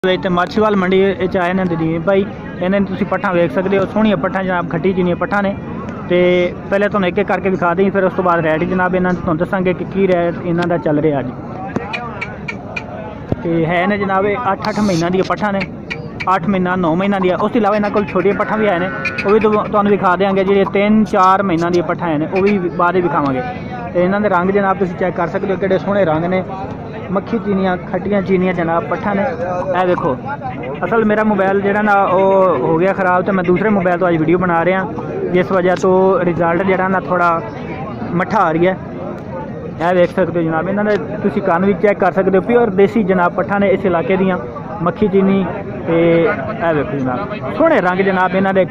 माछीवाल मंडी आए ने दलीप भाई, इन्हें तुसीं पट्ठां वेख सकते हो। सोहणियां पट्ठां जनाब, खट्टी जिन्नियां पट्ठां ने। तो पहले तुहानूं एक एक करके विखा दी, फिर उस तो बाद रैट जनाब इन्हां तुहानूं दस्सांगे कि की रैट इन्हां दा चल रहा अज। तो है ने जनाब 8-8 महीनों दी पट्ठां ने, 8 महीना 9 महीनों दी। उस अलावा इन्हां कोल छोटियां पट्ठां भी है ने, वो भी तुहानूं विखा देंगे। जी 3-4 महीनों दी पट्ठां हैं वो भी बाद विखावांगे। तो इन्हां दे रंग जनाब तुसीं चैक कर सकते हो, किहड़े सोहणे रंग ने। मक्खी चीनियां, खट्टियां चीनियां जनाब पट्ठा ने। यह देखो, असल मेरा मोबाइल जो ना वो हो गया ख़राब, तो मैं दूसरे मोबाइल तो अज वीडियो बना रहा, जिस वजह तो रिजल्ट जो ना थोड़ा मट्ठा आ रही है। यह देख सकते हो जनाब, इन्होंने तुम कान भी चेक कर सकते हो, प्योर देसी जनाब पट्ठा ने इस इलाके दियाँ। मक्खी चीनी तो यह देखो जनाब, सोहने रंग जनाब इन्हों के।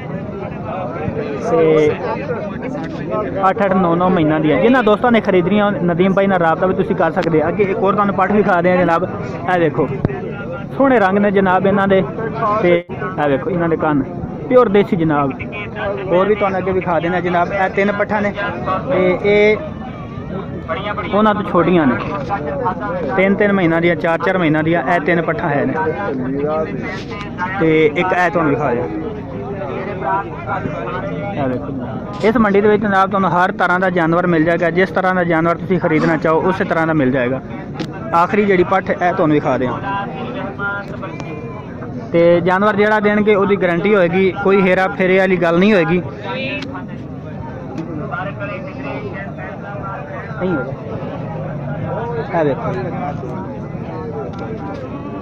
8-8 9-9 महीनों दी। जिन्होंने दोस्तों ने खरीदनियां नदीम भाई नाल राबता भी तुसीं कर सकते। अगे एक और तुहानूं पट्ठ विखा दें जनाब। यह देखो सोहने रंग ने जनाब इन्हां दे। ते यह देखो इन्हां दे कन्न प्योर देसी जनाब। और भी तुहानूं अगे विखा देना जनाब। यह 3 पट्ठा ने, ते उन्हां तो छोटियां ने, 3-3 महीनों दी, 4-4 महीनों दी। यह 3 पट्ठा है ने, ते एक ऐ तुहानूं विखा दें। देखो इस मंडी के जनाब तुहानूं हर तरह का जानवर मिल जाएगा। जिस तरह का जानवर तुसीं खरीदना चाहो उस तरह का मिल जाएगा। आखिरी जी पट्ठ है तुहानूं विखा दें। तो जानवर जिहड़ा देणगे उसकी गारंटी होएगी, कोई हेरा फेरे वाली गल नहीं होएगी। देखो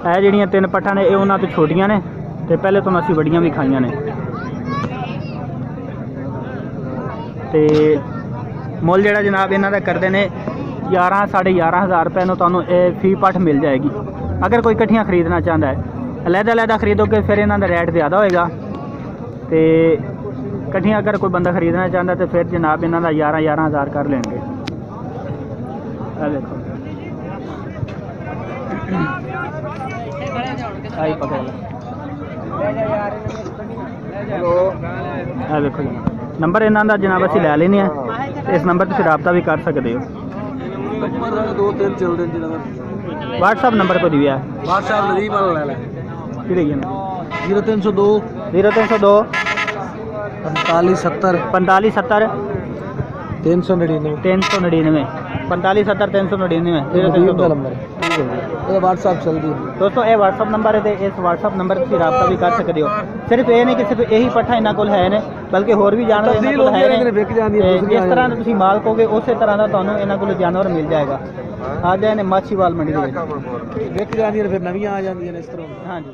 यह जिहड़ियां 3 पट्ठा ने, ये उन्हां तो छोटियां ने, तो पहले तो असीं वड्डियां भी खाइयां ने। तो मुल जोड़ा जनाब इन्हों का करते हैं 11 साढ़े 11 हज़ार रुपये में तुहानूं फी पट्ठ मिल जाएगी। अगर कोई कट्ठियां खरीदना चाहता है, अलग-अलग खरीदोगे फिर इन्हों का रेट ज़्यादा होएगा। तो कट्ठियां अगर कोई बंदा खरीदना चाहता है तो फिर जनाब इन्हों का 11-11 हज़ार कर लेंगे। देखो आई पकड़ देखो नंबर इन्हों का जनाब असीं लै लेने हैं। इस नंबर तुसीं राबता भी कर सकते हो। व्हाट्सएप नंबर पर दिया है, 0302 0302 45 70 45 70 399 399 45 70 399 नंबर व्हाट्सएप चलती है दोस्तों। ये व्हाट्सएप नंबर है, तो इस व्हाट्सएप नंबर से रबता भी कर सकते हो। सिर्फ ये नहीं कि सिर्फ यही पट्ठा इन्हों को है ने, बल्कि होर भी जानवर जिस तरह तुम माल कहोगे उस तरह का तुम्हें इन्हों को जानवर मिल जाएगा। आ जाए ने माछीवाल मंडी विक जाती है, फिर नवी आ जाती है इस तरह। हाँ जी।